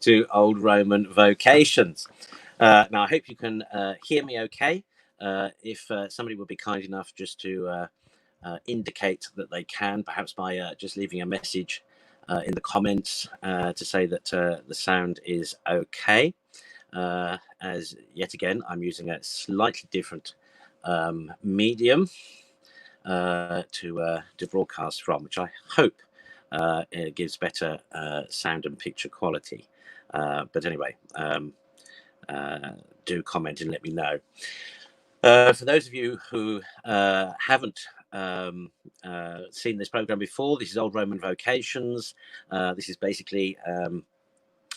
to Old Roman Vocations. Now, I hope you can hear me okay. If somebody would be kind enough just to indicate that they can, perhaps by just leaving a message in the comments to say that the sound is okay. As yet again, I'm using a slightly different medium to broadcast from, which I hope it gives better sound and picture quality. But anyway, do comment and let me know. For those of you who haven't seen this program before, this is Old Roman Vocations. This is basically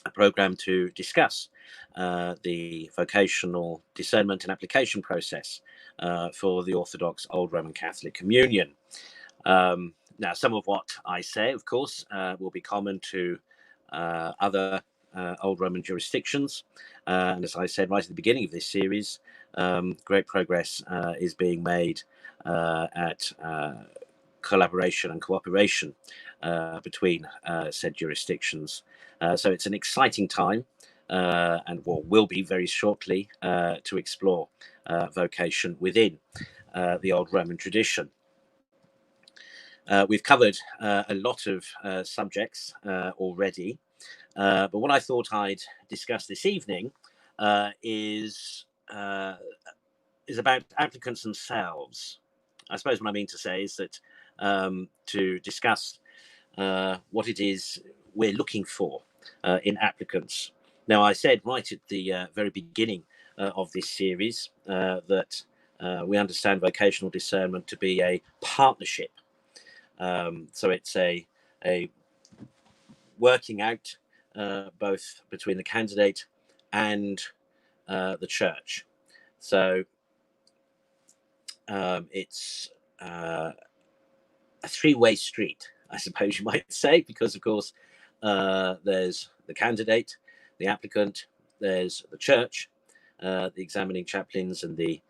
a program to discuss the vocational discernment and application process for the Orthodox Old Roman Catholic Communion. Now, some of what I say, of course, will be common to other Old Roman jurisdictions. And as I said right at the beginning of this series, great progress is being made at collaboration and cooperation between said jurisdictions. So it's an exciting time and will be very shortly to explore vocation within the Old Roman tradition. We've covered a lot of subjects already, but what I thought I'd discuss this evening is about applicants themselves. I suppose what I mean to say is that to discuss what it is we're looking for in applicants. Now, I said right at the very beginning of this series that we understand vocational discernment to be a partnership. So it's a working out both between the candidate and the church. So it's a three-way street, I suppose you might say, because of course there's the candidate, the applicant, there's the church, the examining chaplains and the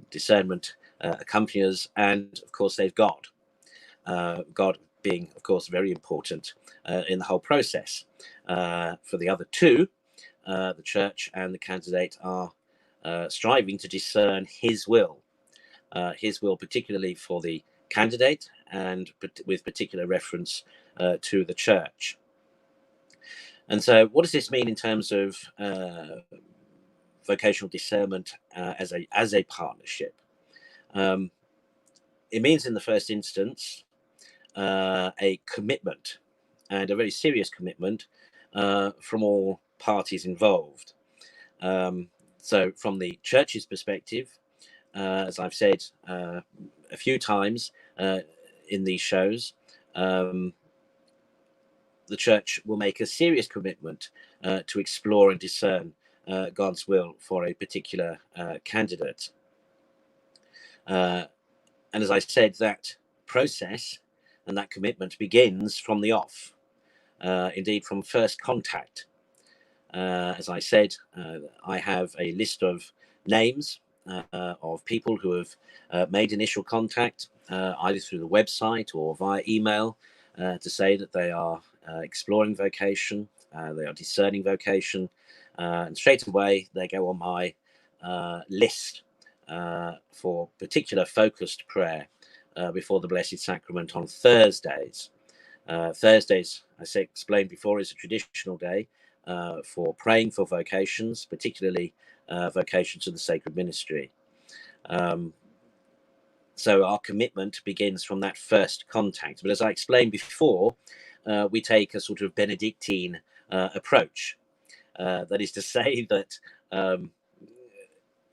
discernment accompaniers, and of course there's God. God being, of course, very important in the whole process. For the other two, the church and the candidate are striving to discern his will particularly for the candidate and with particular reference to the church. And so what does this mean in terms of vocational discernment as a partnership? It means in the first instance a commitment, and a very serious commitment from all parties involved. So from the church's perspective, as I've said a few times in these shows, the church will make a serious commitment to explore and discern God's will for a particular candidate. And as I said, that process and that commitment begins from the off, indeed from first contact. As I said, I have a list of names of people who have made initial contact, either through the website or via email, to say that they are exploring vocation, they are discerning vocation, and straight away they go on my list for particular focused prayer before the Blessed Sacrament on Thursdays. Thursdays, as I explained before, is a traditional day for praying for vocations, particularly vocations to the sacred ministry. So our commitment begins from that first contact. But as I explained before, we take a sort of Benedictine approach. That is to say that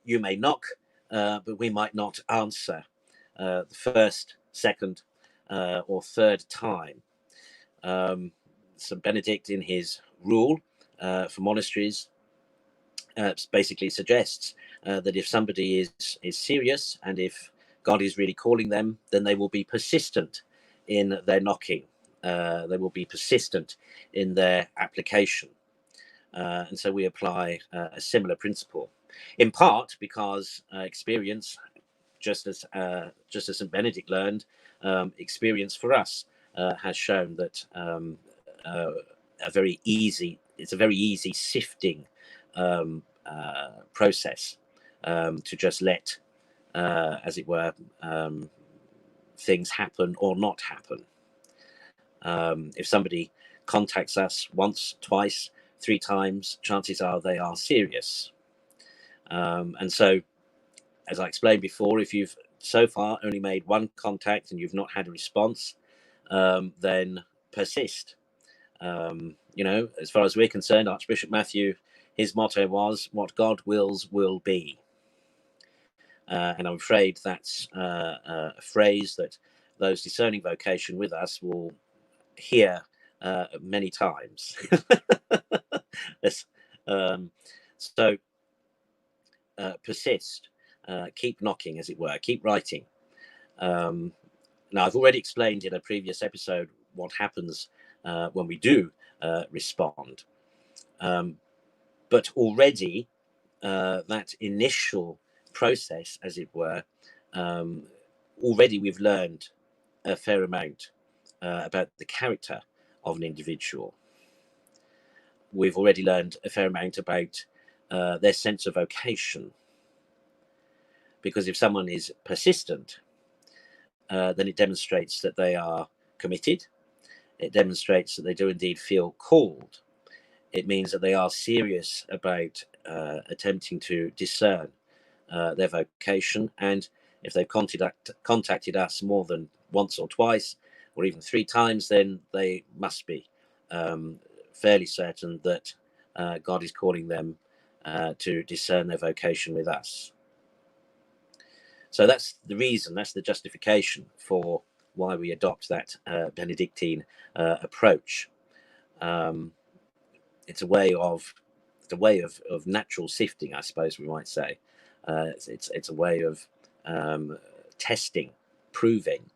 you may knock, but we might not answer the first, second, or third time. St. Benedict, in his rule for monasteries, basically suggests that if somebody is serious and if God is really calling them, then they will be persistent in their knocking. They will be persistent in their application. And so we apply a similar principle, in part because experience, just as St. Benedict learned, experience for us has shown that a very easy sifting process, to just let, as it were, things happen or not happen. If somebody contacts us once, twice, 3 times, chances are they are serious. And so, as I explained before, if you've so far only made 1 contact and you've not had a response, then persist. As far as we're concerned, Archbishop Matthew, his motto was, "What God wills will be." And I'm afraid that's a phrase that those discerning vocation with us will hear many times. So persist, keep knocking, as it were, keep writing. Now, I've already explained in a previous episode what happens when we do respond. But already that initial process, as it were, already we've learned a fair amount about the character of an individual. We've already learned a fair amount about their sense of vocation. Because if someone is persistent, then it demonstrates that they are committed. It demonstrates that they do indeed feel called. It means that they are serious about attempting to discern their vocation. And if they've contacted us more than once or twice, or even 3 times, then they must be fairly certain that God is calling them to discern their vocation with us. So that's the reason, that's the justification for why we adopt that Benedictine approach. It's a way of natural sifting, I suppose we might say. It's a way of testing, proving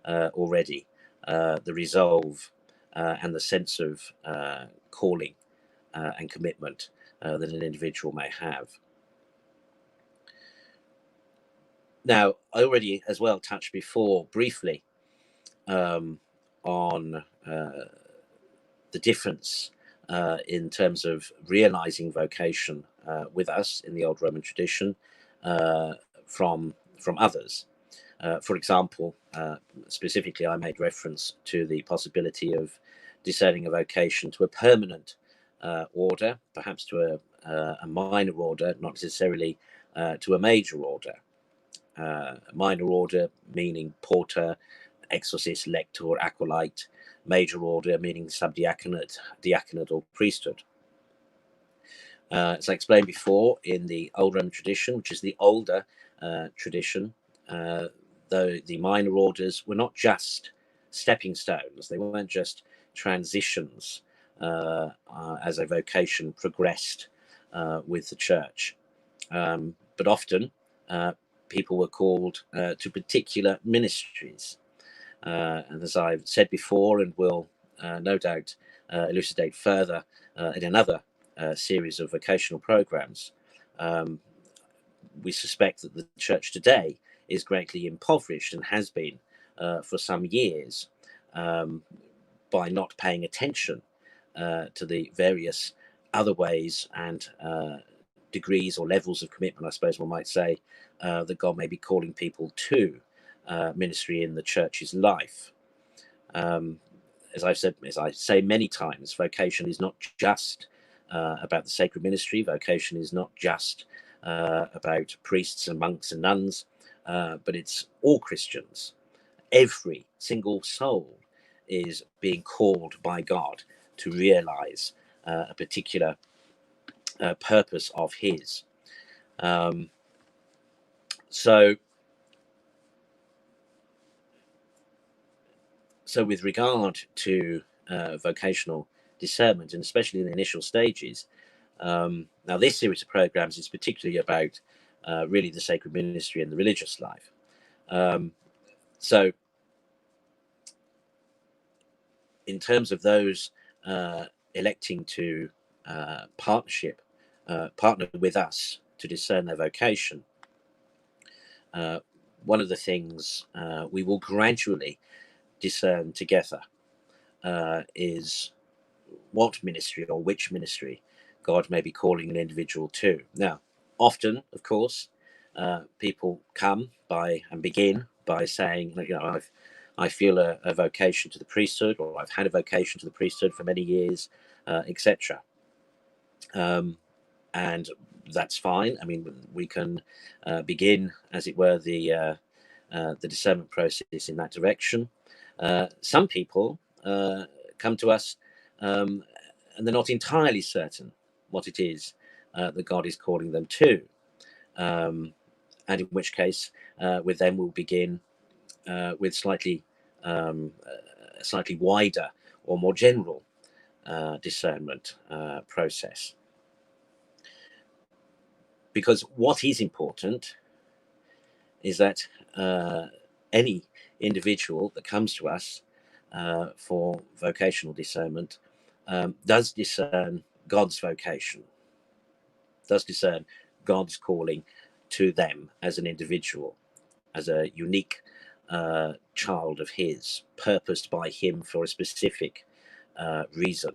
already the resolve and the sense of calling and commitment that an individual may have. Now, I already as well touched before briefly on the difference in terms of realizing vocation with us in the old Roman tradition from others. For example, specifically, I made reference to the possibility of discerning a vocation to a permanent order, perhaps to a minor order, not necessarily to a major order. A minor order meaning porter, exorcist, lector, acolyte; major order meaning subdiaconate, diaconate, or priesthood. As I explained before, in the old Roman tradition, which is the older tradition, though the minor orders were not just stepping stones, they weren't just transitions as a vocation progressed with the church, but often people were called to particular ministries. And as I've said before, and will no doubt elucidate further in another series of vocational programs, we suspect that the church today is greatly impoverished, and has been for some years, by not paying attention to the various other ways and degrees or levels of commitment, I suppose one might say, that God may be calling people to ministry in the church's life. As I say many times, vocation is not just about the sacred ministry. Vocation is not just about priests and monks and nuns, but it's all Christians. Every single soul is being called by God to realize a particular purpose of his. So with regard to vocational discernment, and especially in the initial stages, now this series of programs is particularly about really the sacred ministry and the religious life. So in terms of those electing to partner with us to discern their vocation, one of the things we will gradually discern together is what ministry or which ministry God may be calling an individual to. Now, often, of course, people come by and begin by saying, I feel a vocation to the priesthood, or I've had a vocation to the priesthood for many years, etc. And that's fine. I mean, we can begin, as it were, the discernment process in that direction. Some people come to us and they're not entirely certain what it is that God is calling them to. And in which case, with them, we'll begin with slightly wider or more general discernment process. Because what is important is that any individual that comes to us for vocational discernment does discern God's vocation, does discern God's calling to them as an individual, as a unique child of his, purposed by him for a specific reason.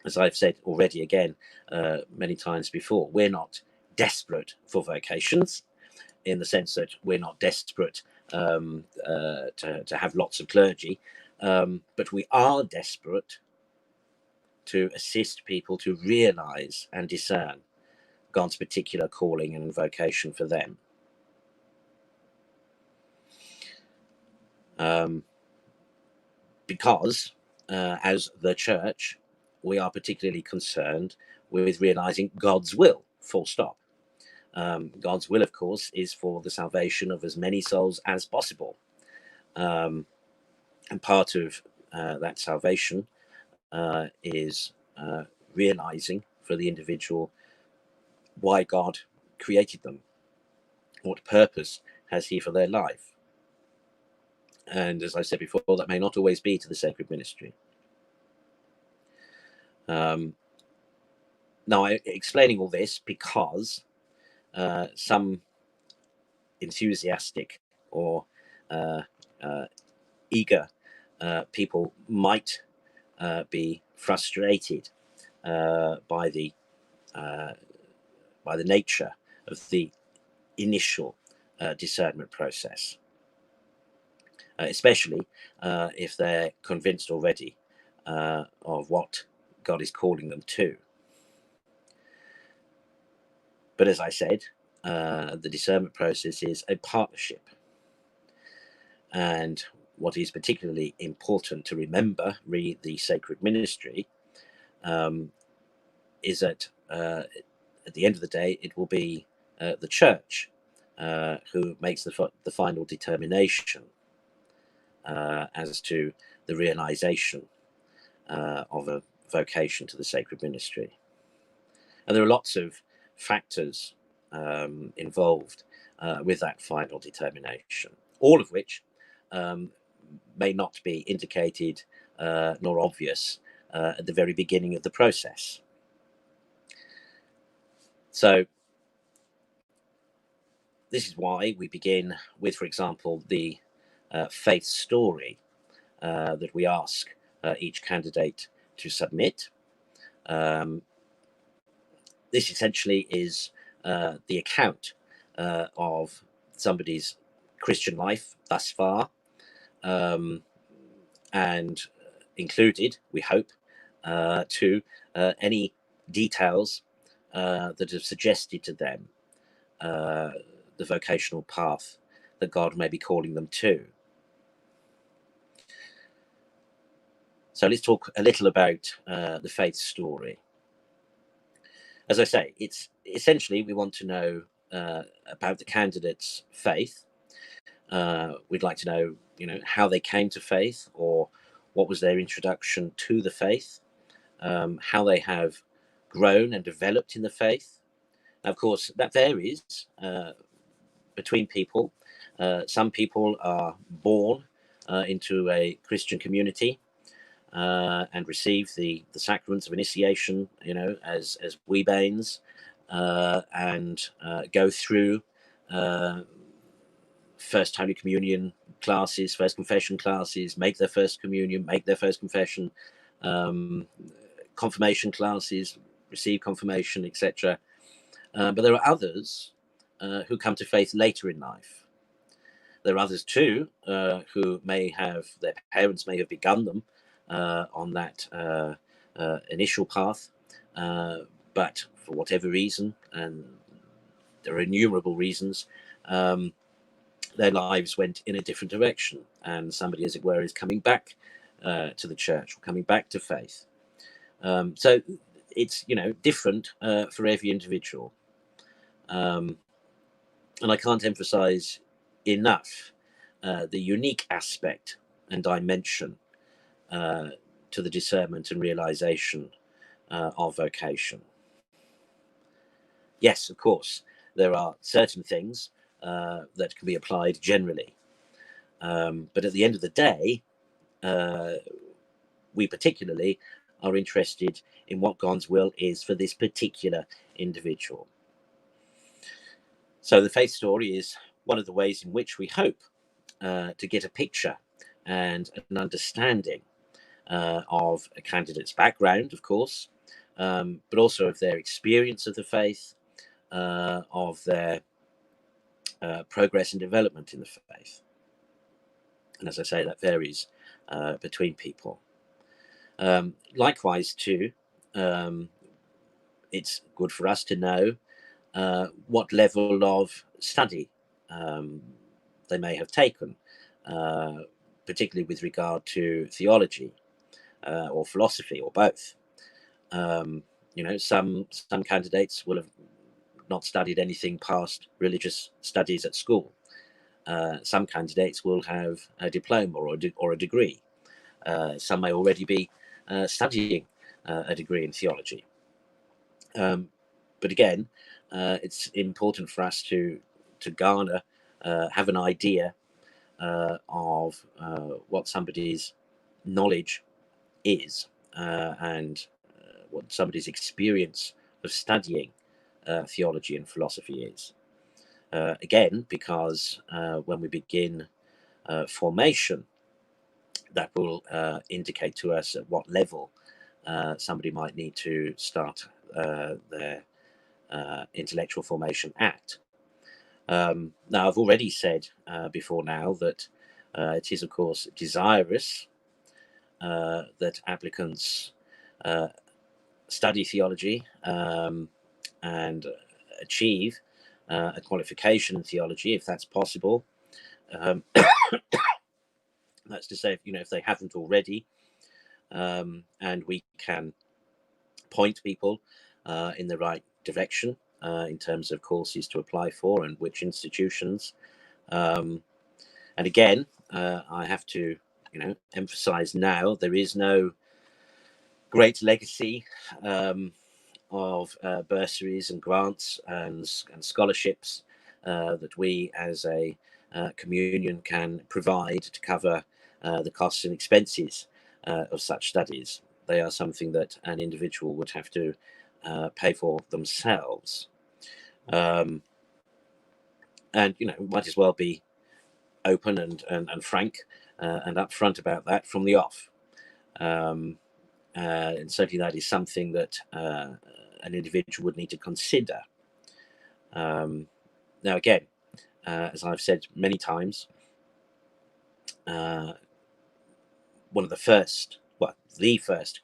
As I've said already again many times before, we're not desperate for vocations, in the sense that we're not desperate to have lots of clergy, but we are desperate to assist people to realize and discern God's particular calling and vocation for them. Because as the church, we are particularly concerned with realizing God's will, full stop. God's will, of course, is for the salvation of as many souls as possible. And part of that salvation is realizing for the individual why God created them. What purpose has he for their life? And as I said before, that may not always be to the sacred ministry. Now, I'm explaining all this because some enthusiastic or eager people might be frustrated by the nature of the initial discernment process, especially if they're convinced already of what God is calling them to. But as I said, the discernment process is a partnership. And what is particularly important to remember, read the sacred ministry, is that at the end of the day, it will be the church who makes the final determination as to the realization of a vocation to the sacred ministry. And there are lots of factors involved with that final determination, all of which may not be indicated nor obvious at the very beginning of the process. So this is why we begin with, for example, the faith story that we ask each candidate to submit. This essentially is the account of somebody's Christian life thus far, and included, we hope, to any details that have suggested to them the vocational path that God may be calling them to. So let's talk a little about the faith story. As I say, it's essentially we want to know about the candidate's faith. We'd like to know, how they came to faith, or what was their introduction to the faith, how they have grown and developed in the faith. Now, of course, that varies between people. Some people are born into a Christian community and receive the sacraments of initiation, as weebanes, and go through first Holy Communion classes, first confession classes, make their first communion, make their first confession, confirmation classes, receive confirmation, etc. But there are others who come to faith later in life. There are others too who may have, their parents may have begun them on that initial path, but for whatever reason, and there are innumerable reasons, their lives went in a different direction, and somebody, as it were, is coming back to the church or coming back to faith. So it's, different for every individual, and I can't emphasize enough the unique aspect and dimension to the discernment and realization of vocation. Yes, of course, there are certain things that can be applied generally, but at the end of the day, we particularly are interested in what God's will is for this particular individual. So the faith story is one of the ways in which we hope to get a picture and an understanding of a candidate's background, of course, but also of their experience of the faith, of their progress and development in the faith. And as I say, that varies between people. Likewise, too, it's good for us to know what level of study they may have taken, particularly with regard to theology or philosophy or both. Some candidates will have not studied anything past religious studies at school. Some candidates will have a diploma or a degree. Some may already be studying a degree in theology. But again, it's important for us to garner, have an idea of what somebody's knowledge is, and what somebody's experience of studying theology and philosophy is. Again, because when we begin formation, that will indicate to us at what level somebody might need to start their intellectual formation at. Now, I've already said before now that it is, of course, desirous that applicants study theology and achieve a qualification in theology, if that's possible. That's to say, if they haven't already, and we can point people in the right direction in terms of courses to apply for and which institutions. And again, I have to, emphasize now, there is no great legacy of bursaries and grants and scholarships that we as a communion can provide to cover the costs and expenses of such studies. They are something that an individual would have to pay for themselves. And, might as well be open and frank and upfront about that from the off. And certainly that is something that an individual would need to consider. Now, again, as I've said many times, the first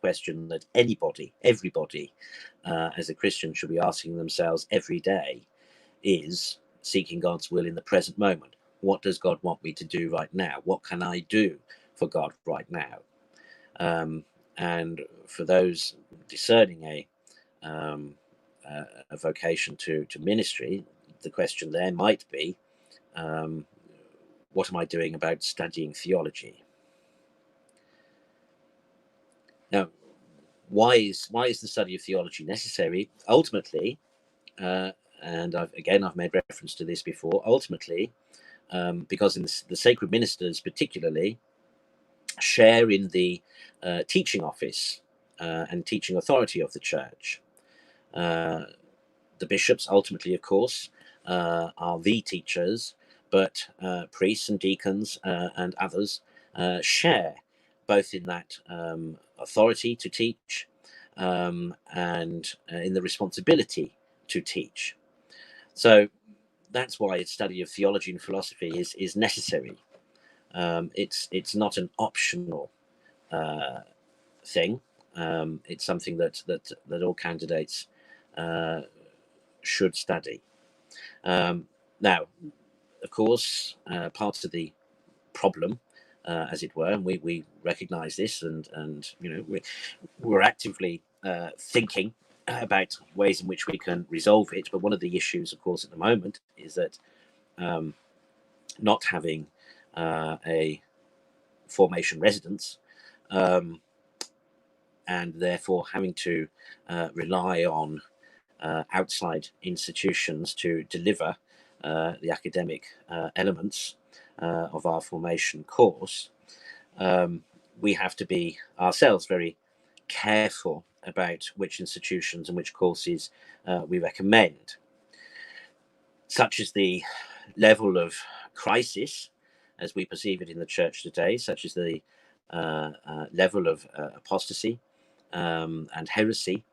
question that everybody as a Christian should be asking themselves every day is seeking God's will in the present moment. What does God want me to do right now? What can I do for God right now? And for those discerning a vocation to ministry, the question there might be, what am I doing about studying theology? Now, why is the study of theology necessary? Ultimately, and I've made reference to this before, ultimately, because in the sacred ministers particularly share in the teaching office and teaching authority of the church. The bishops ultimately, of course, are the teachers, but priests and deacons and others share both in that authority to teach and in the responsibility to teach. So that's why a study of theology and philosophy is necessary. It's not an optional thing. It's something that all candidates should study. Now, of course, part of the problem, as it were, and we recognise this, and we're actively thinking about ways in which we can resolve it. But one of the issues, of course, at the moment is that not having a formation residence, and therefore having to rely on outside institutions to deliver the academic elements of our formation course, we have to be ourselves very careful about which institutions and which courses we recommend. Such as the level of crisis as we perceive it in the church today, such as the level of apostasy and heresy,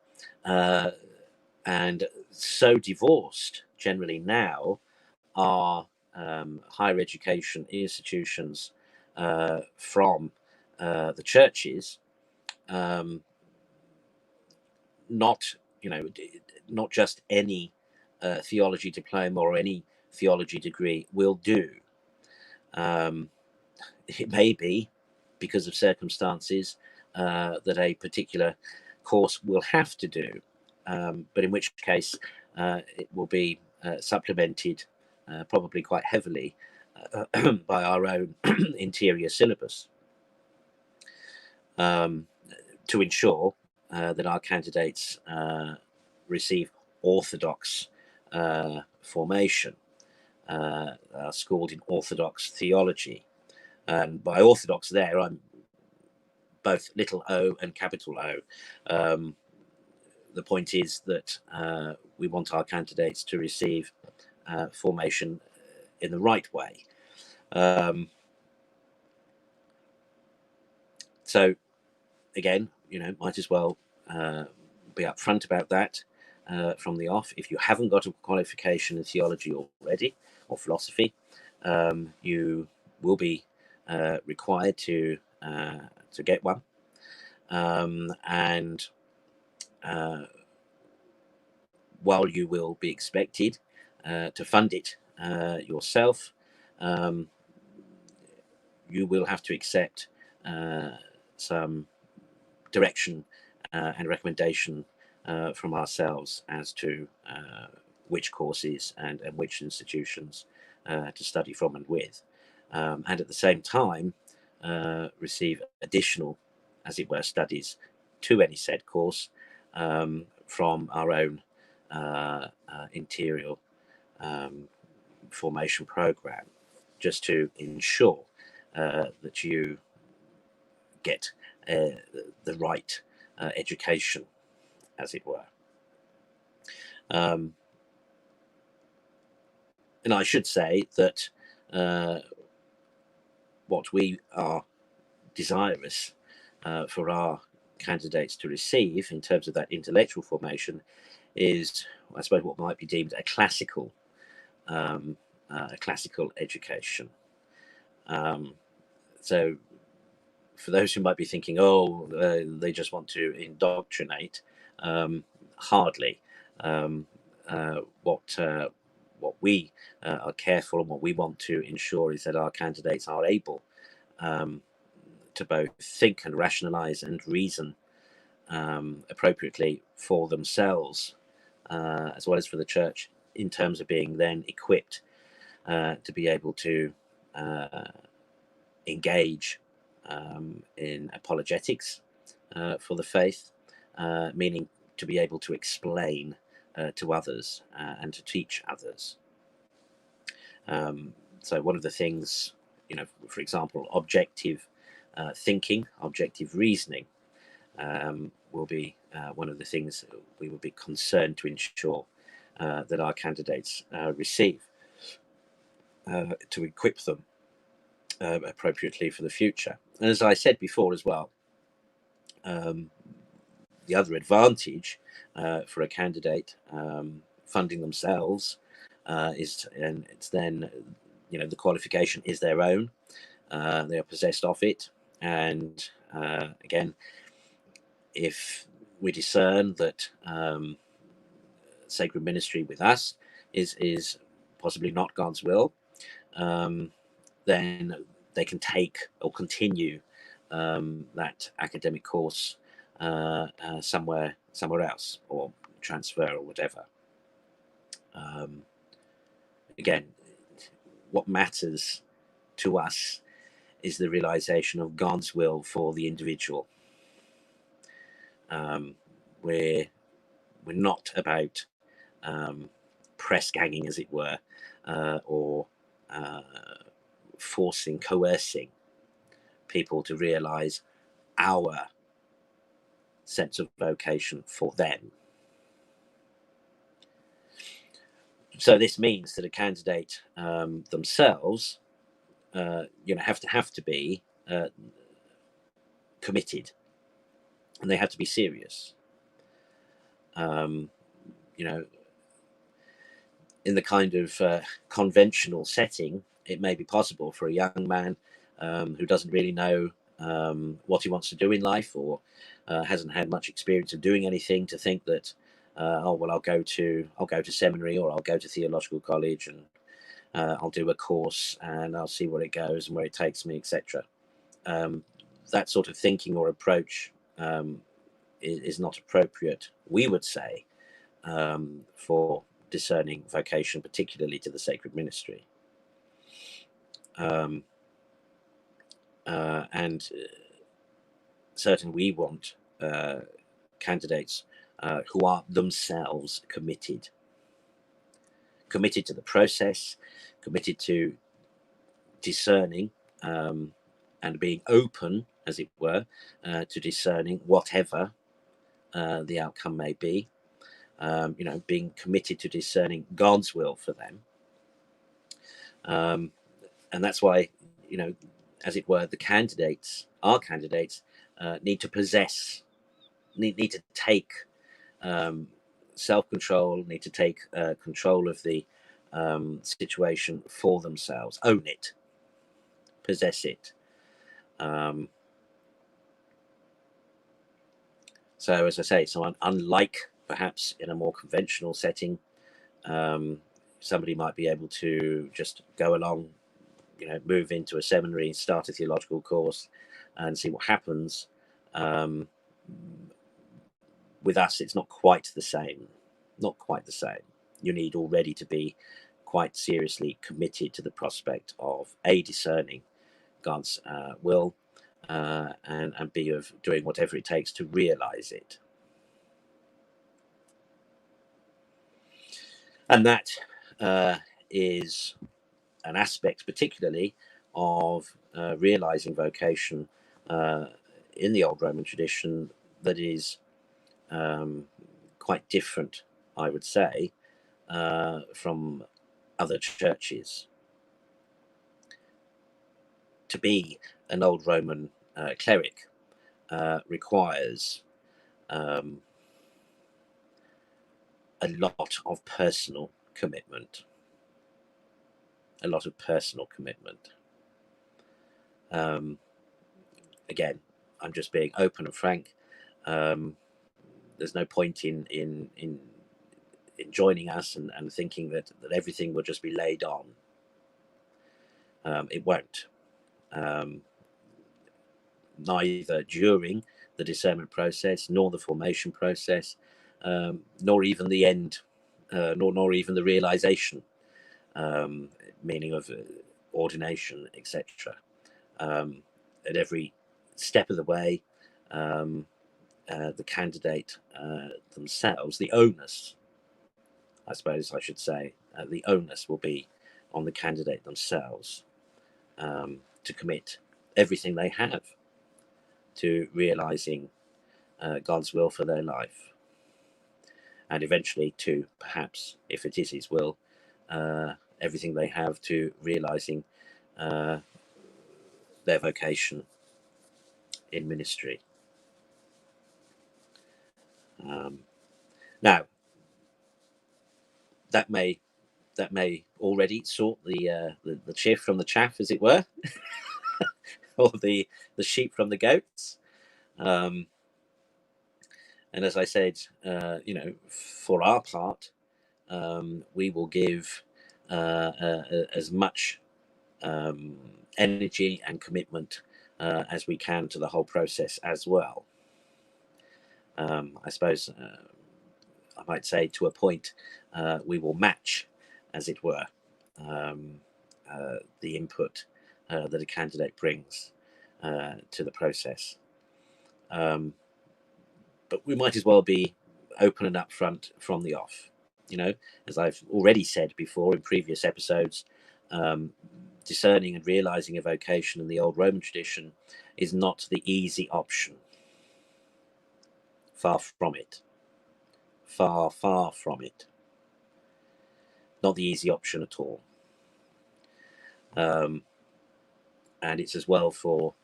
and so divorced generally now are higher education institutions from the churches, not not just any theology diploma or any theology degree will do. It may be because of circumstances that a particular course will have to do, but in which case it will be supplemented probably quite heavily by our own interior syllabus to ensure that our candidates receive orthodox formation, are schooled in orthodox theology. And by orthodox there, I'm both little o and capital O. The point is that we want our candidates to receive formation in the right way. So again, might as well be upfront about that from the off. If you haven't got a qualification in theology already or philosophy, you will be required to get one, and while you will be expected to fund it yourself, you will have to accept some direction and recommendation from ourselves as to which courses and which institutions to study from and with, and at the same time receive additional, as it were, studies to any said course from our own interior formation program, just to ensure that you get the right education, as it were. And I should say that what we are desirous for our candidates to receive in terms of that intellectual formation is, I suppose, what might be deemed a classical education. So for those who might be thinking, they just want to indoctrinate, hardly. What we are careful and what we want to ensure is that our candidates are able to both think and rationalize and reason appropriately for themselves, as well as for the church, in terms of being then equipped to be able to engage in apologetics for the faith, meaning to be able to explain to others and to teach others. So one of the things, for example, objective thinking, objective reasoning will be one of the things we will be concerned to ensure that our candidates receive. to equip them appropriately for the future. And as I said before as well, the other advantage for a candidate funding themselves is, and it's then, the qualification is their own. They are possessed of it, and again, if we discern that sacred ministry with us is possibly not God's will, then they can take or continue that academic course somewhere else, or transfer or whatever. Again, what matters to us is the realization of God's will for the individual. We're not about press ganging, as it were, or coercing people to realize our sense of vocation for them. So this means that a candidate themselves, have to be committed, and they have to be serious. In the kind of conventional setting, it may be possible for a young man who doesn't really know what he wants to do in life, or hasn't had much experience of doing anything, to think that I'll go to seminary, or I'll go to theological college, and I'll do a course and I'll see where it goes and where it takes me, etc. That sort of thinking or approach is not appropriate, we would say, for discerning vocation, particularly to the sacred ministry. And certainly we want candidates who are themselves committed to the process, committed to discerning, and being open, as it were, to discerning whatever the outcome may be. Being committed to discerning God's will for them. And that's why, as it were, our candidates need to possess, need to take self-control, need to take control of the situation for themselves, own it, possess it. So, as I say, unlike perhaps in a more conventional setting, somebody might be able to just go along, move into a seminary, start a theological course, and see what happens. With us, it's not quite the same. You need already to be quite seriously committed to the prospect of discerning God's will, and B, of doing whatever it takes to realize it. And that is an aspect particularly of realizing vocation in the old Roman tradition that is quite different, I would say, from other churches. To be an old Roman cleric requires a lot of personal commitment. Again, I'm just being open and frank. There's no point in joining us and thinking that everything will just be laid on. It won't. Neither during the discernment process, nor the formation process, nor even the end, nor even the realization, meaning of ordination, etc. At every step of the way, the candidate themselves, the onus, I suppose I should say, the onus will be on the candidate themselves to commit everything they have to realizing God's will for their life, and eventually to, perhaps, if it is his will, everything they have to realizing their vocation in ministry. Now, that may already sort the chaff from the chaff, as it were, or the sheep from the goats. And as I said, for our part, we will give as much energy and commitment as we can to the whole process as well. I suppose I might say to a point, we will match, as it were, the input that a candidate brings to the process. But we might as well be open and upfront from the off. As I've already said before in previous episodes, discerning and realizing a vocation in the old Roman tradition is not the easy option. Far from it. Far, far from it. Not the easy option at all. And it's as well for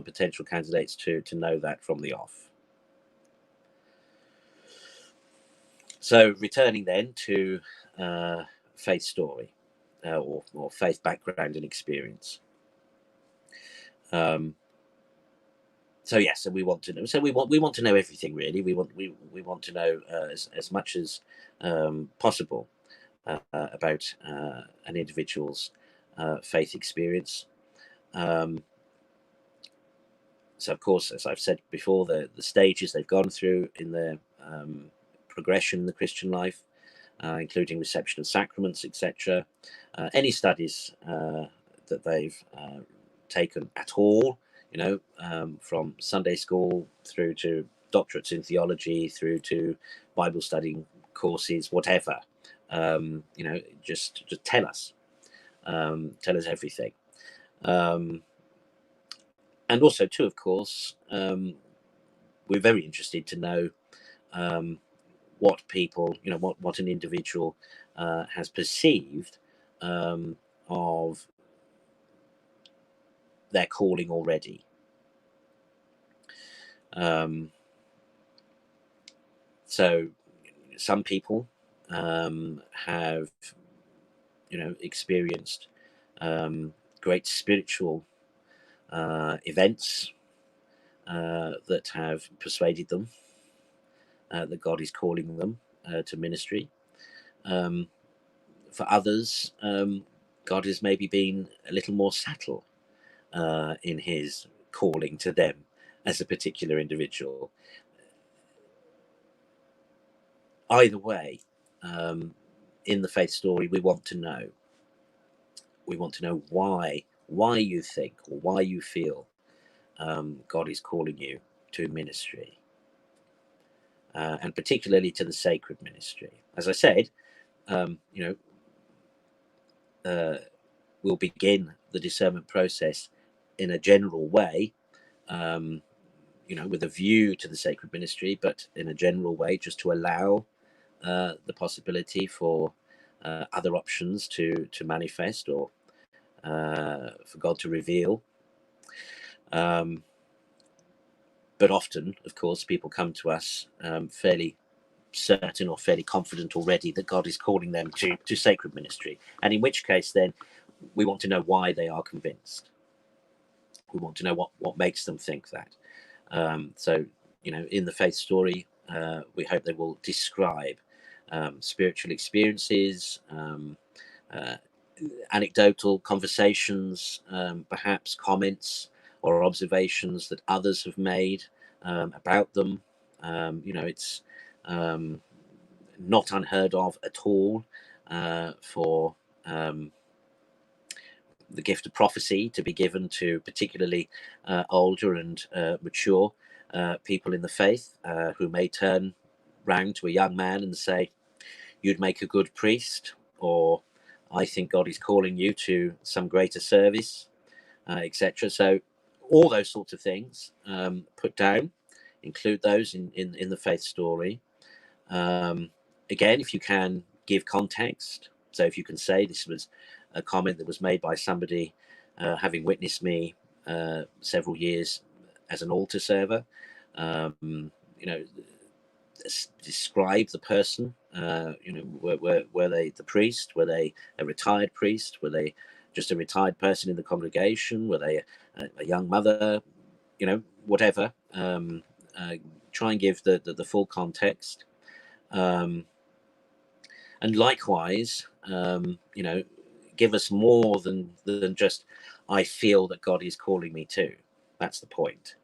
potential candidates to know that from the off. So returning then to faith story or faith background and experience. So yes, and we want to know. So we want to know everything, really. We want to know as much as possible about an individual's faith experience. So of course, as I've said before, the stages they've gone through in their progression in the Christian life, including reception of sacraments, etc. Any studies that they've taken at all, from Sunday school through to doctorates in theology, through to Bible studying courses, whatever. Just tell us everything. And also, too, of course, we're very interested to know what people, what an individual has perceived of their calling already. So some people have, experienced great spiritual events that have persuaded them that God is calling them to ministry. For others, God has maybe been a little more subtle in his calling to them as a particular individual. Either way, in the faith story, we want to know. We want to know why you think or why you feel God is calling you to ministry, and particularly to the sacred ministry. As I said, we'll begin the discernment process in a general way, with a view to the sacred ministry, but in a general way, just to allow the possibility for other options to manifest or for God to reveal. But often, of course, people come to us fairly certain or fairly confident already that God is calling them to sacred ministry, and in which case then we want to know why they are convinced. We want to know what makes them think that. So in the faith story, we hope they will describe spiritual experiences, anecdotal conversations, perhaps comments or observations that others have made about them. It's not unheard of at all for the gift of prophecy to be given to particularly older and mature people in the faith who may turn round to a young man and say, "You'd make a good priest," or "I think God is calling you to some greater service," etc. So all those sorts of things put down, include those in the faith story. Again, if you can, give context. So if you can say this was a comment that was made by somebody having witnessed me several years as an altar server, describe the person. Were they the priest? Were they a retired priest? Were they just a retired person in the congregation? Were they a young mother? Whatever. Try and give the full context. And likewise, give us more than just, I feel that God is calling me to. That's the point.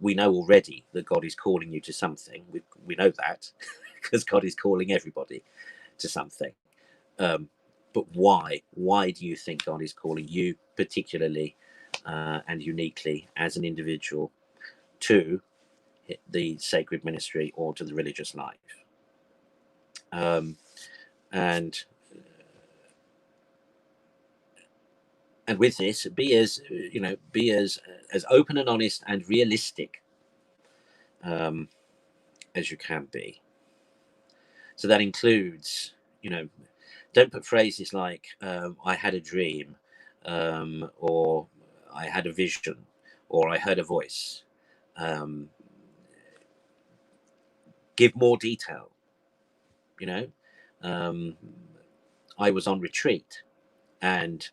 We know already that God is calling you to something. We know that because God is calling everybody to something. But why? Why do you think God is calling you particularly and uniquely as an individual to the sacred ministry or to the religious life? And with this, be as open and honest and realistic as you can be. So that includes, don't put phrases like I had a dream, or I had a vision, or I heard a voice. Give more detail. I was on retreat, and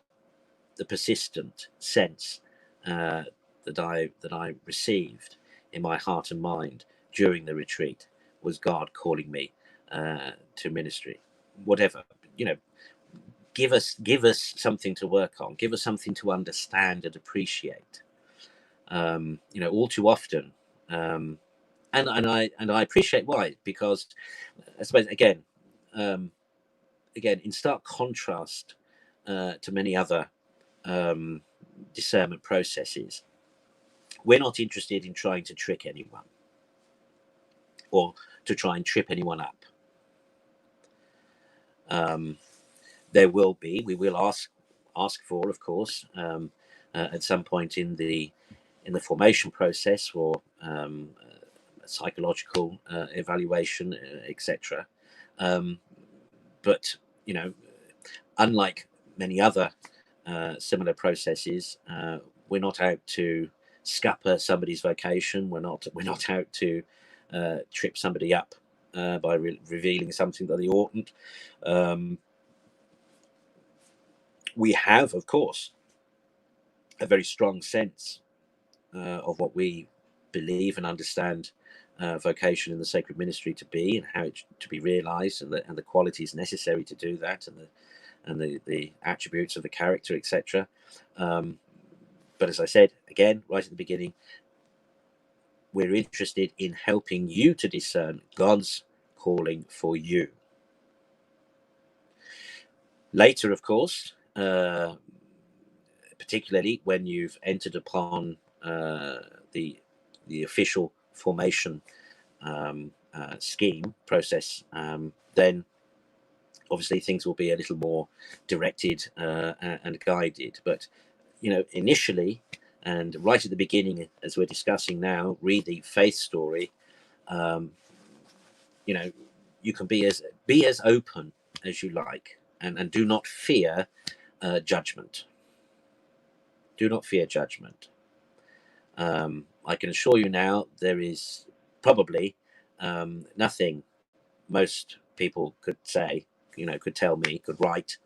the persistent sense that I received in my heart and mind during the retreat was God calling me to ministry. Whatever, give us something to work on. Give us something to understand and appreciate. All too often, and I appreciate why, because I suppose again, in stark contrast to many other discernment processes, we're not interested in trying to trick anyone or to try and trip anyone up. We will ask for, of course, at some point in the formation process, for psychological evaluation, etc. But unlike many other similar processes, we're not out to scupper somebody's vocation. We're not out to trip somebody up by revealing something that they oughtn't. We have, of course, a very strong sense of what we believe and understand vocation in the sacred ministry to be, and how it to be realized, and the qualities necessary to do that, and the attributes of the character, etc. But as I said again right at the beginning, we're interested in helping you to discern God's calling for you. Later, of course, particularly when you've entered upon the official formation scheme process, then obviously things will be a little more directed and guided. But initially, and right at the beginning, as we're discussing now, read the faith story. You can be as open as you like, and do not fear judgment. Do not fear judgment. I can assure you now, there is probably nothing most people could say, could tell me, could write,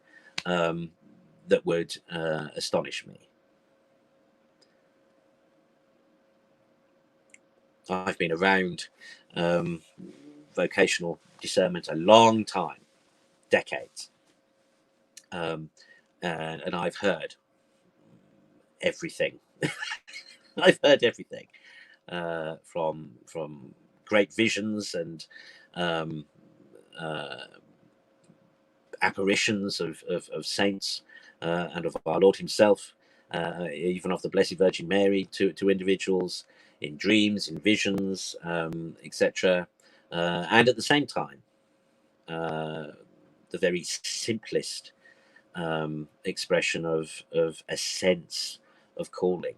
that would astonish me. I've been around vocational discernment a long time, decades, and I've heard everything. I've heard everything from great visions and apparitions of saints and of our Lord himself, even of the Blessed Virgin Mary, to individuals in dreams, in visions, etc. And at the same time, the very simplest expression of a sense of calling.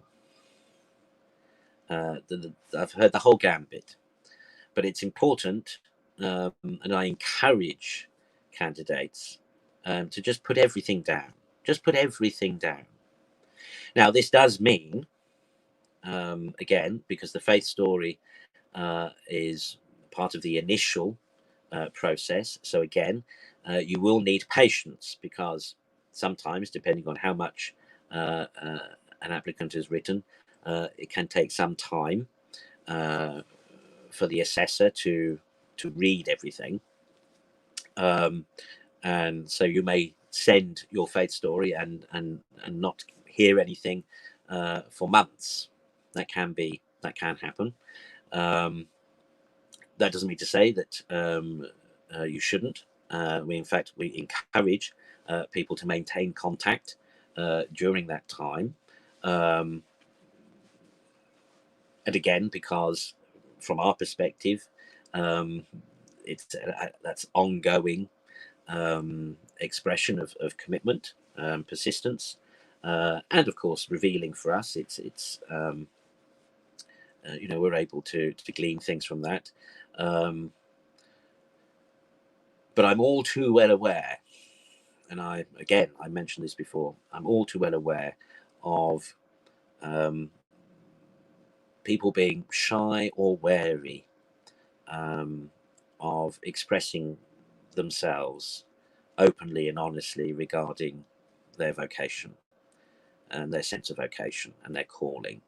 I've heard the whole gambit, but it's important, and I encourage candidates to just put everything down. Just put everything down. Now, this does mean, again, because the faith story is part of the initial process. So again, you will need patience, because sometimes, depending on how much an applicant has written, it can take some time for the assessor to read everything. And so you may send your faith story and not hear anything for months. That can happen. That doesn't mean to say that you shouldn't. In fact, we encourage people to maintain contact during that time. And again, because from our perspective, it's that's ongoing expression of commitment, persistence, and of course, revealing for us. It's we're able to glean things from that. But I'm all too well aware, and I mentioned this before, I'm all too well aware of people being shy or wary of expressing themselves openly and honestly regarding their vocation and their sense of vocation and their calling.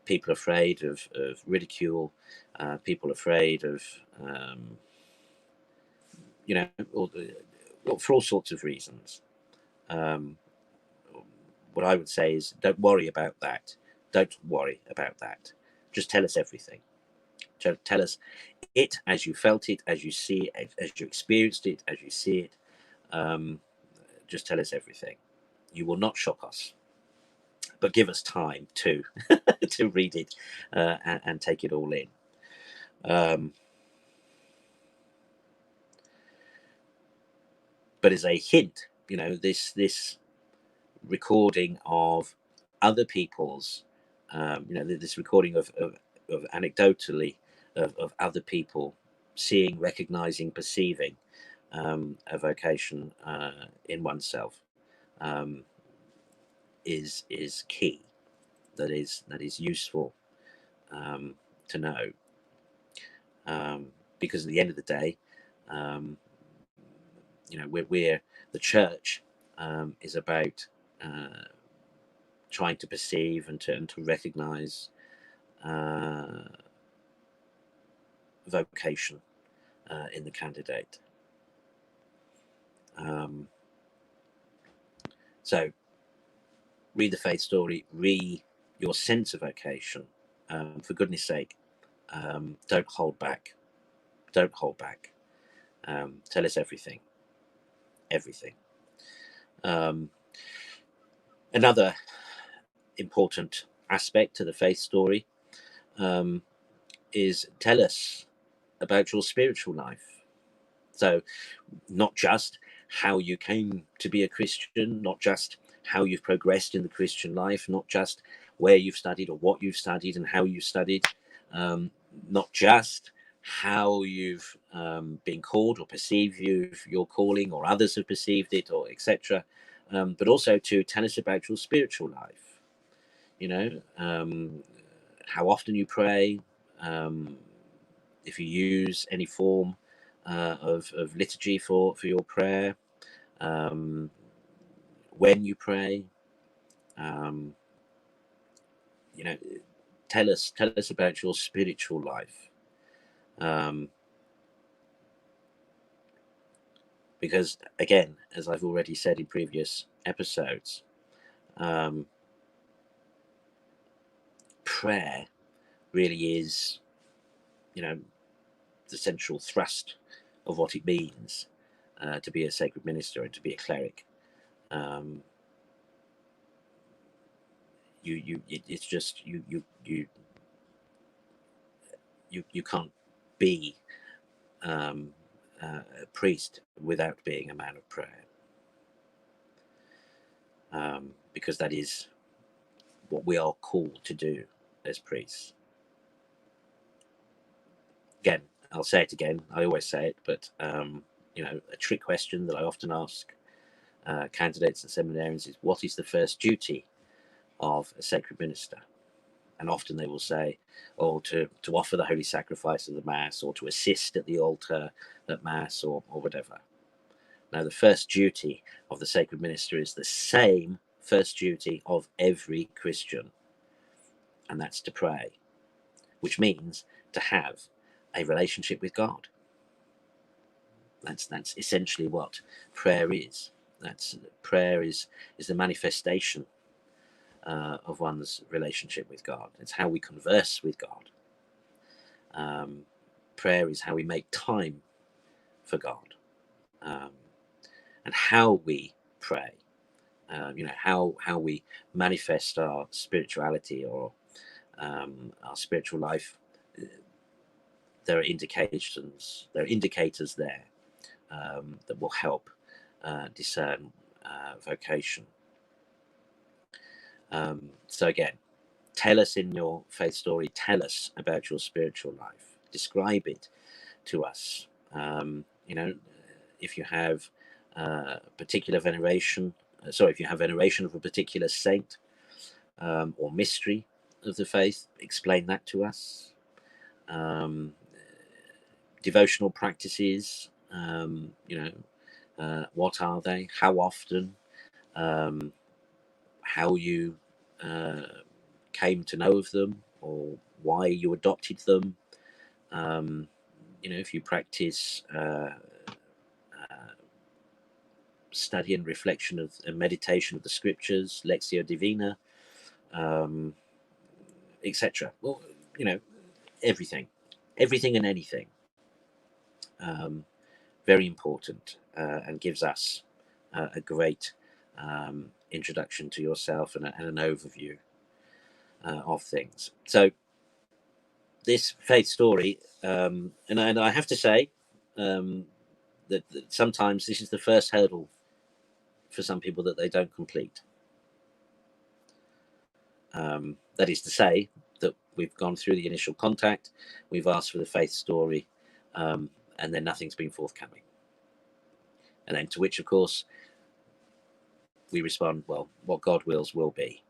People afraid of ridicule, people afraid of for all sorts of reasons. What I would say is, don't worry about that. Don't worry about that. Just tell us everything. Tell us it as you felt it, as you see it, as you experienced it, as you see it. Just tell us everything. You will not shock us, but give us time to to read it and take it all in. But as a hint, this recording of other people's, this recording of anecdotally of other people seeing, recognizing, perceiving a vocation in oneself is key. That is useful to know, because at the end of the day, we're the church is about trying to perceive and to recognize vocation in the candidate. So read the faith story, read your sense of vocation. For goodness sake, don't hold back. Don't hold back. Tell us everything. Everything. Another important aspect to the faith story is tell us about your spiritual life. So not just how you came to be a Christian, not just how you've progressed in the Christian life, not just where you've studied or what you've studied and how you've studied, not just how you've been called or perceived your calling, or others have perceived it, or etc., but also to tell us about your spiritual life. How often you pray, if you use any form of liturgy for your prayer, when you pray, tell us about your spiritual life, because again, as I've already said in previous episodes, prayer really is, the central thrust of what it means to be a sacred minister and to be a cleric. It's just you can't be a priest without being a man of prayer, because that is what we are called to do as priests. Again, I'll say it again. I always say it, but a trick question that I often ask candidates and seminarians is, what is the first duty of a sacred minister? And often they will say, to offer the holy sacrifice of the Mass, or to assist at the altar at Mass, or whatever. Now, the first duty of the sacred minister is the same first duty of every Christian, and that's to pray, which means to have a relationship with God. That's essentially what prayer is. Prayer is the manifestation of one's relationship with God. It's how we converse with God. Prayer is how we make time for God, and how we pray. How we manifest our spirituality or our spiritual life. There are indicators there that will help discern vocation. So again, tell us in your faith story, tell us about your spiritual life. Describe it to us. If you have particular veneration, if you have veneration of a particular saint or mystery of the faith, explain that to us. Devotional practices, what are they? How often? How you came to know of them, or why you adopted them. If you practice study and reflection and meditation of the scriptures, Lectio Divina, etc. Well, everything and anything. Very important, and gives us a great introduction to yourself and an overview of things. So this faith story, and I have to say that sometimes this is the first hurdle for some people that they don't complete. That is to say that we've gone through the initial contact, we've asked for the faith story, and then nothing's been forthcoming. And then to which, of course, we respond, well, what God wills will be.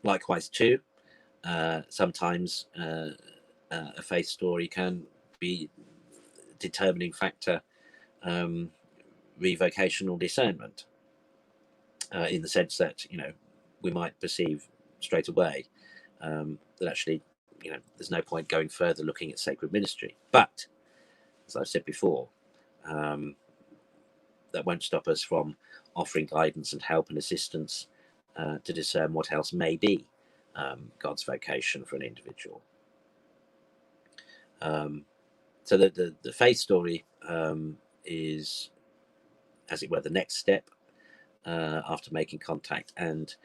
Likewise, too, sometimes a faith story can be determining factor revocational discernment, in the sense that we might perceive straight away that actually there's no point going further looking at sacred ministry. But as I've said before, that won't stop us from offering guidance and help and assistance to discern what else may be God's vocation for an individual. So the faith story is, as it were, the next step after making contact, and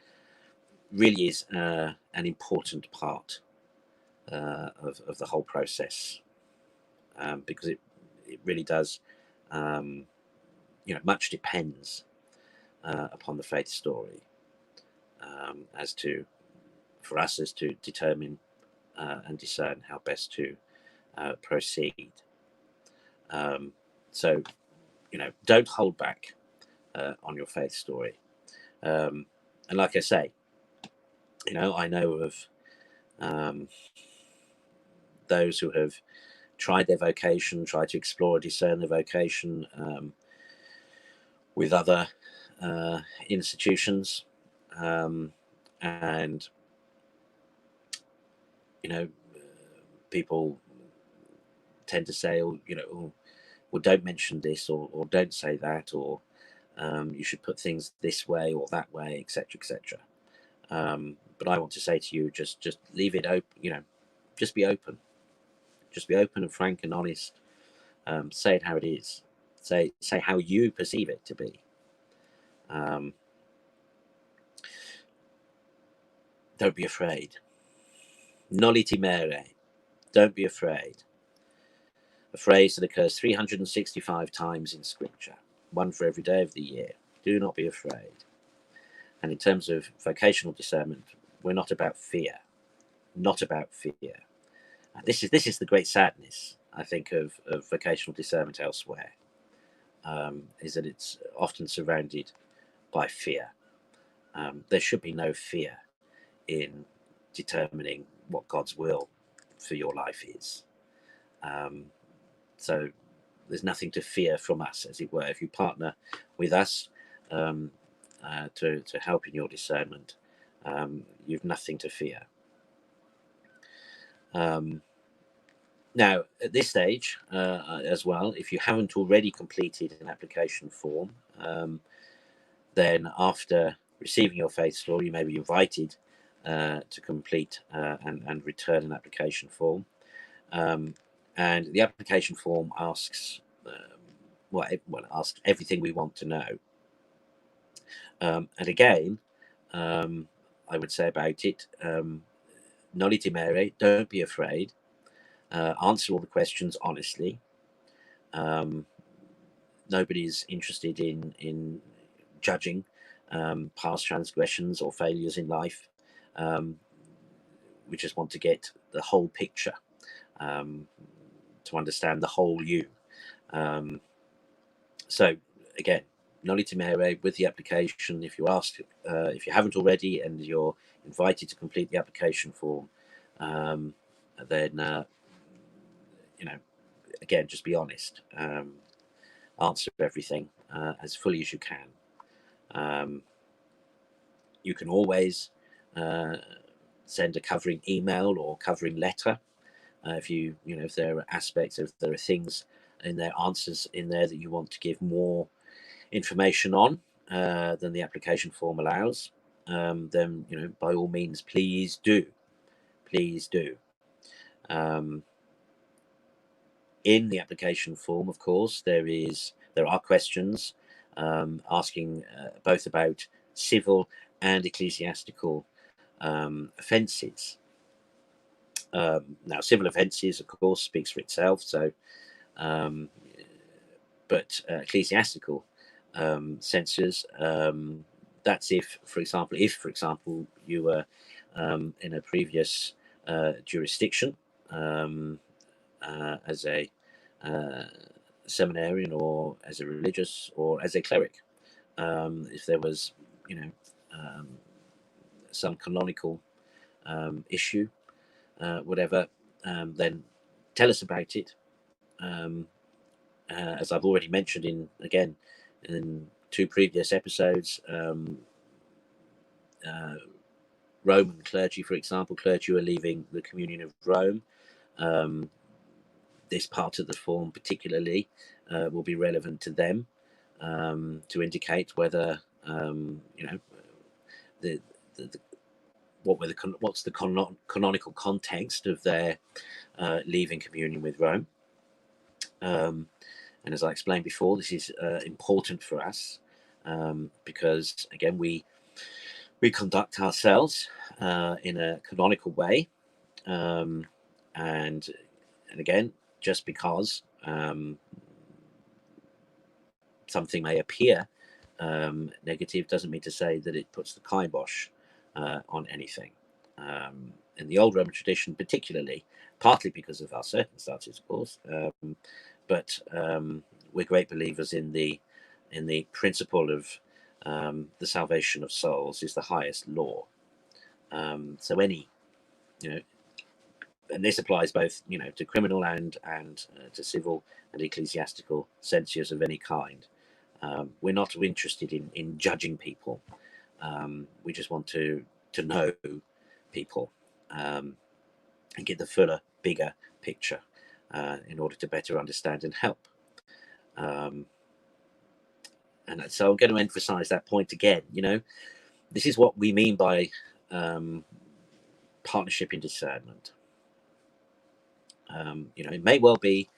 really is an important part of the whole process, because it really does, much depends upon the faith story for us as to determine and discern how best to proceed. So don't hold back on your faith story, and like I say, I know of those who have tried their vocation, tried to explore or discern their vocation with other institutions, and people tend to say, well, don't mention this, or don't say that, or you should put things this way or that way, etc., etc. But I want to say to you, just leave it open. Just be open. Just be open and frank and honest. Say it how it is. Say how you perceive it to be. Don't be afraid. Noli timere. Don't be afraid. A phrase that occurs 365 times in Scripture, one for every day of the year. Do not be afraid. And in terms of vocational discernment, we're not about fear. not about fear. And this is the great sadness, I think, of vocational discernment elsewhere, is that it's often surrounded by fear. There should be no fear in determining what God's will for your life is. So there's nothing to fear from us, as it were. If you partner with us to help in your discernment, you've nothing to fear. Now, at this stage, as well, if you haven't already completed an application form, then after receiving your faith story, you may be invited to complete and return an application form. And the application form asks, asks everything we want to know. And again, I would say about it, noli timere, don't be afraid. Answer all the questions honestly. Nobody's interested in judging past transgressions or failures in life. We just want to get the whole picture, to understand the whole you. So again, noli timere with the application. If you ask, if you haven't already, and you're invited to complete the application form, then again, just be honest. Answer everything as fully as you can. You can always send a covering email or covering letter if there are aspects, if there are things in there, answers in there that you want to give more information on than the application form allows, then by all means, please do. In the application form, of course, there are questions asking both about civil and ecclesiastical offences. Now, civil offences, of course, speaks for itself. So, but ecclesiastical censures, that's if, for example, you were in a previous jurisdiction as a seminarian, or as a religious, or as a cleric. If there was, some canonical issue, whatever, then tell us about it. As I've already mentioned in 2 previous episodes, Roman clergy, for example, clergy who are leaving the Communion of Rome, this part of the form particularly will be relevant to them, to indicate whether what's the canonical context of their leaving communion with Rome. And as I explained before, this is important for us because, again, we conduct ourselves in a canonical way, and again, just because something may appear negative doesn't mean to say that it puts the kibosh on anything. In the old Roman tradition, particularly, partly because of our circumstances, of course, but we're great believers in the principle of the salvation of souls is the highest law. So any, and this applies both, to criminal and to civil and ecclesiastical censures of any kind. We're not interested in judging people. We just want to know people and get the fuller, bigger picture in order to better understand and help. And so I'm going to emphasize that point again. This is what we mean by partnership in discernment. It may well be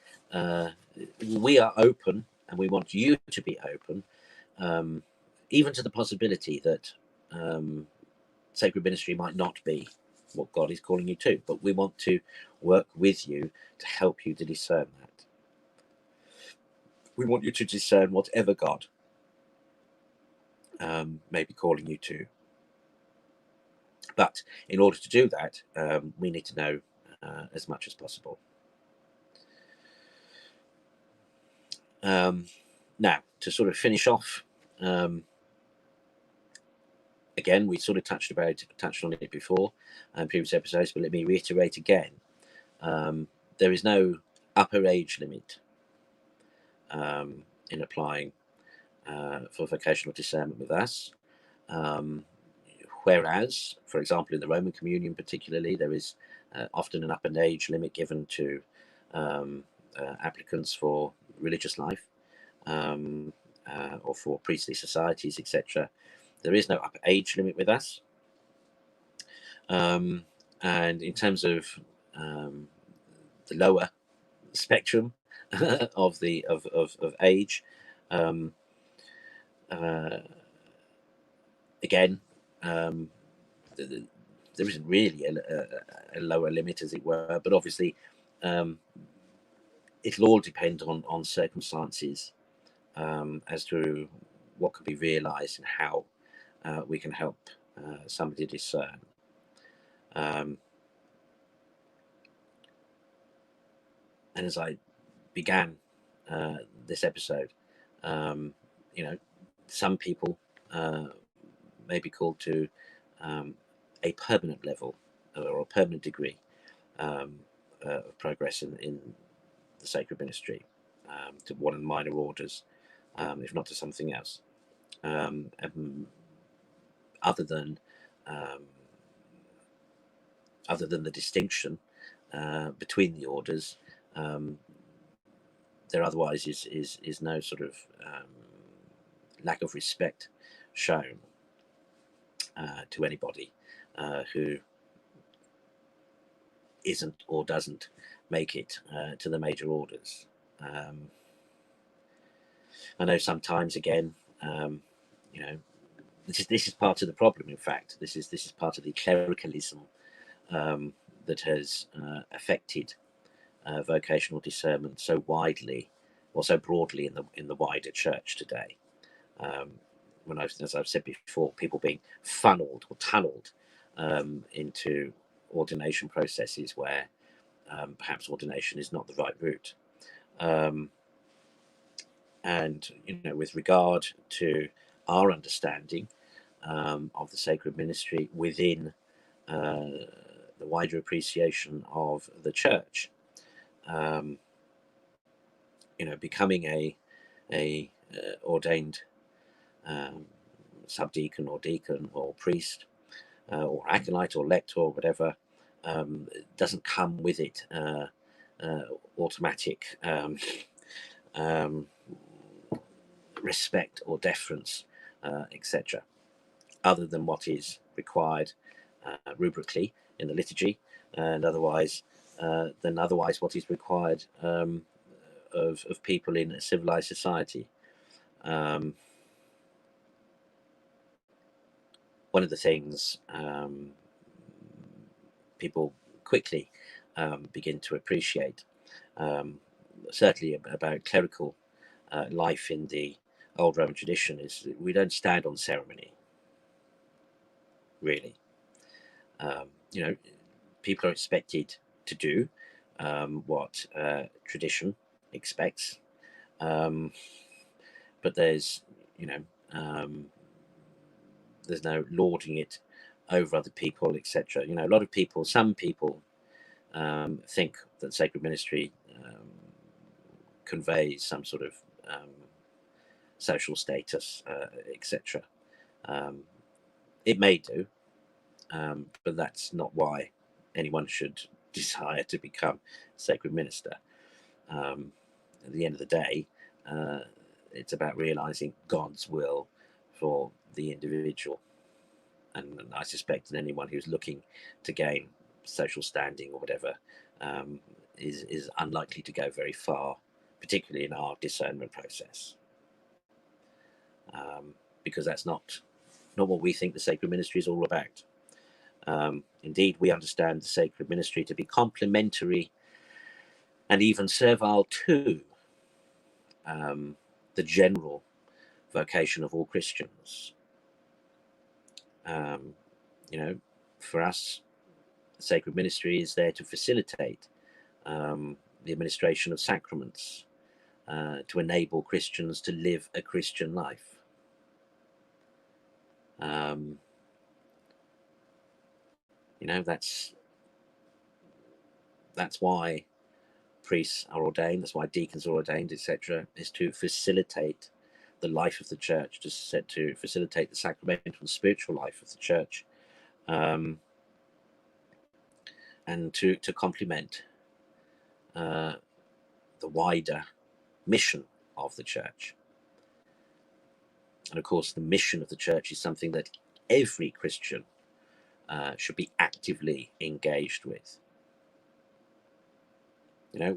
we are open, and we want you to be open, even to the possibility that sacred ministry might not be what God is calling you to, but we want to work with you to help you to discern that. We want you to discern whatever God may be calling you to. But in order to do that, we need to know as much as possible. Now, to sort of finish off, again, we sort of touched on it before in previous episodes, but let me reiterate again. There is no upper age limit in applying for vocational discernment with us. Whereas, for example, in the Roman Communion particularly, there is often an upper age limit given to applicants for religious life or for priestly societies, etc. There is no upper age limit with us. And in terms of the lower spectrum of age, again, there isn't really a lower limit, as it were, but obviously it'll all depend on circumstances as to what can be realised and how we can help somebody discern. And as I began this episode, some people may be called to a permanent level or a permanent degree of progress in the sacred ministry, to one of the minor orders, if not to something else. Other than the distinction between the orders, there otherwise is no sort of lack of respect shown to anybody who isn't or doesn't make it to the major orders. I know sometimes, again, this is part of the problem. In fact, this is part of the clericalism that has affected vocational discernment so widely or so broadly in the wider church today. As I've said before, people being funneled or tunneled into ordination processes where perhaps ordination is not the right route. And with regard to our understanding of the sacred ministry within the wider appreciation of the church, becoming a ordained subdeacon or deacon or priest or acolyte or lector or whatever doesn't come with it automatic respect or deference, etc., other than what is required rubrically in the liturgy, and otherwise what is required of people in a civilized society. One of the things people quickly begin to appreciate, certainly about clerical life in the old Roman tradition, is we don't stand on ceremony, really. People are expected to do what tradition expects, but there's no lording it over other people, etc. A lot of people, some people think that sacred ministry conveys some sort of social status, etc. It may do, but that's not why anyone should desire to become sacred minister. At the end of the day, it's about realizing God's will for the individual. And I suspect that anyone who's looking to gain social standing or whatever is unlikely to go very far, particularly in our discernment process, because that's not what we think the sacred ministry is all about. Indeed, we understand the sacred ministry to be complementary and even servile to the general vocation of all Christians. For us, sacred ministry is there to facilitate the administration of sacraments, to enable Christians to live a Christian life. That's why priests are ordained, that's why deacons are ordained, etc., is to facilitate the life of the church, to facilitate the sacramental and spiritual life of the church, and to complement the wider mission of the church. And of course, the mission of the church is something that every Christian should be actively engaged with.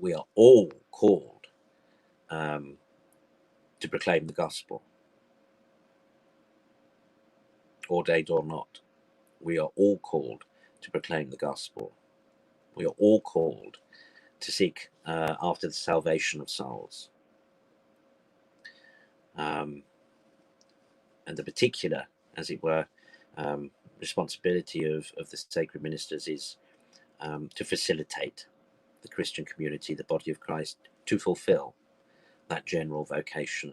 We are all called to proclaim the gospel, ordained or not. We are all called to proclaim the gospel. We are all called to seek after the salvation of souls. And the particular, as it were, responsibility of the sacred ministers is to facilitate the Christian community, the body of Christ, to fulfill that general vocation,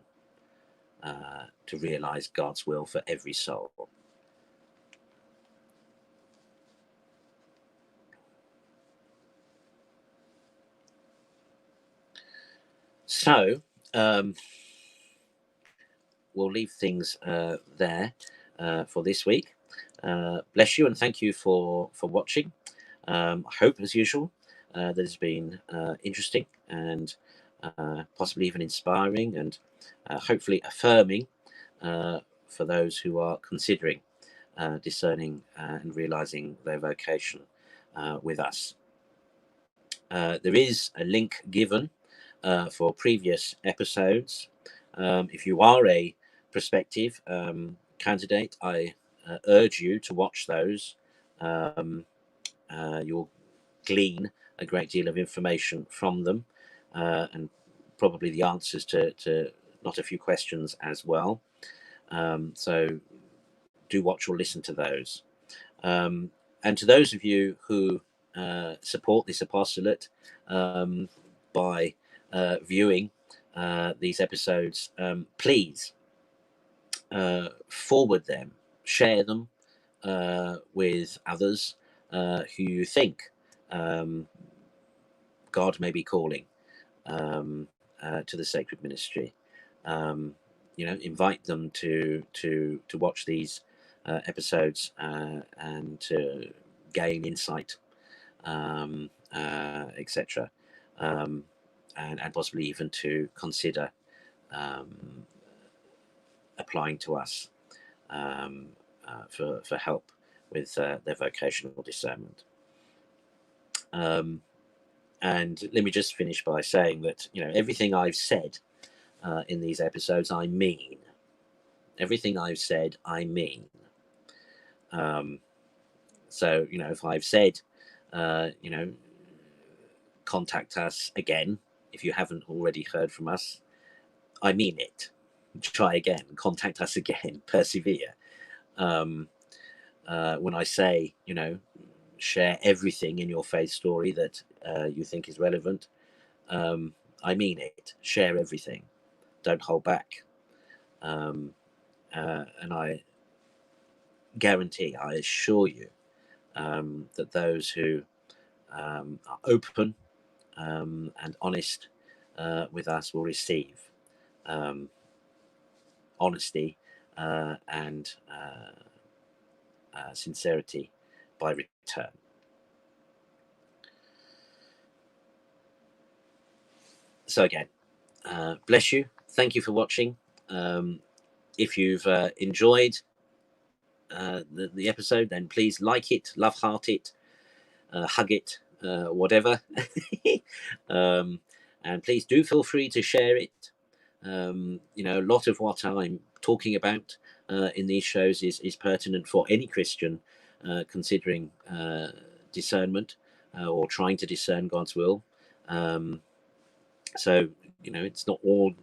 to realize God's will for every soul. So we'll leave things there for this week. Bless you and thank you for watching. I hope, as usual, that it's been interesting and possibly even inspiring and hopefully affirming for those who are considering discerning and realizing their vocation with us. There is a link given for previous episodes. If you are a prospective candidate, I urge you to watch those. You'll glean a great deal of information from them, and probably the answers to not a few questions as well. So do watch or listen to those. And to those of you who support this apostolate by viewing these episodes, please forward them, share them with others who you think God may be calling to the sacred ministry. Invite them to watch these episodes and to gain insight, etc., and possibly even to consider applying to us for help with their vocational discernment. And let me just finish by saying that everything I've said in these episodes, I mean. Everything I've said, I mean. So if I've said, contact us again if you haven't already heard from us, I mean it. Try again, contact us again, persevere. When I say, share everything in your faith story that you think is relevant, I mean it. Share everything. Don't hold back. And I guarantee, I assure you, that those who are open and honest with us will receive honesty and sincerity by return. So again, bless you. Thank you for watching. If you've enjoyed the episode, then please like it, love heart it, hug it, whatever. And please do feel free to share it. A lot of what I'm talking about in these shows is pertinent for any Christian considering discernment or trying to discern God's will. So it's not all,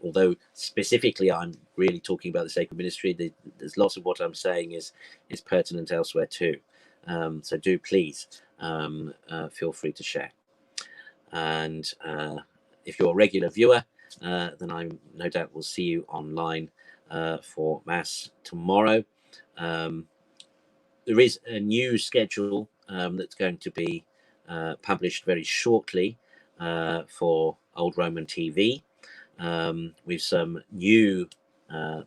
although specifically I'm really talking about the sacred ministry, there's lots of what I'm saying is pertinent elsewhere too. So do please feel free to share. And if you're a regular viewer, then I no doubt will see you online for Mass tomorrow. There is a new schedule that's going to be published very shortly for Old Roman TV, with some new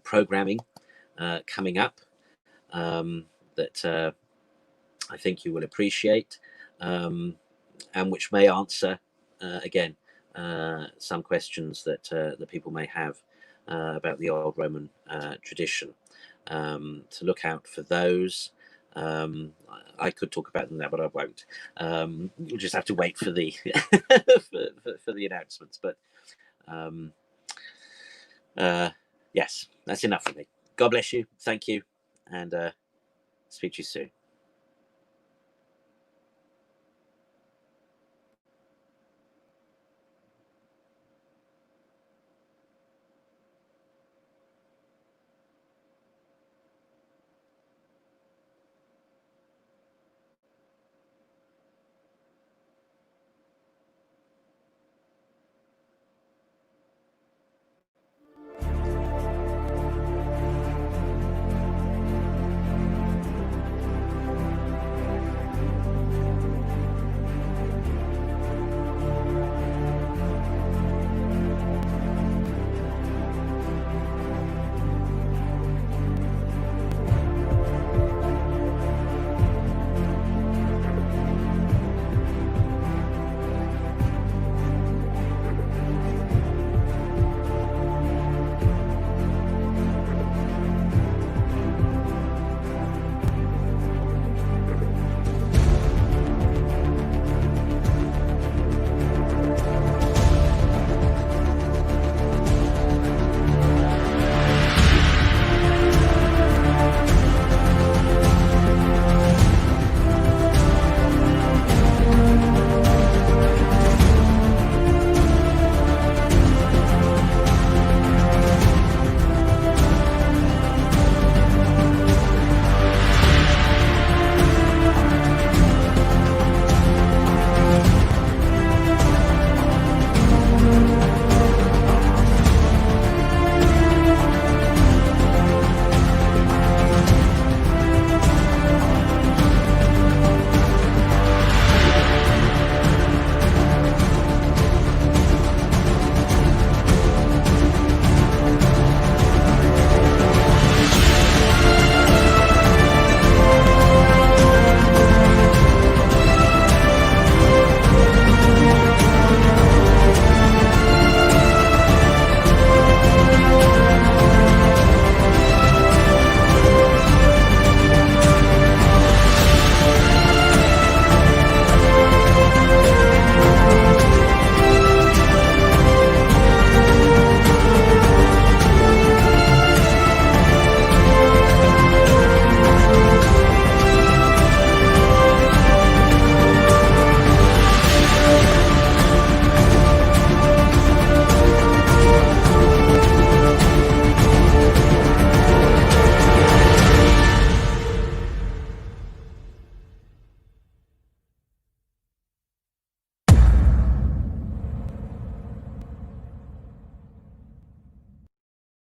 programming coming up that I think you will appreciate, and which may answer again some questions that that people may have about the Old Roman tradition. To look out for those. I could talk about them now, but I won't. You'll just have to wait for the for the announcements. But yes, that's enough for me. God bless you. Thank you, and speak to you soon.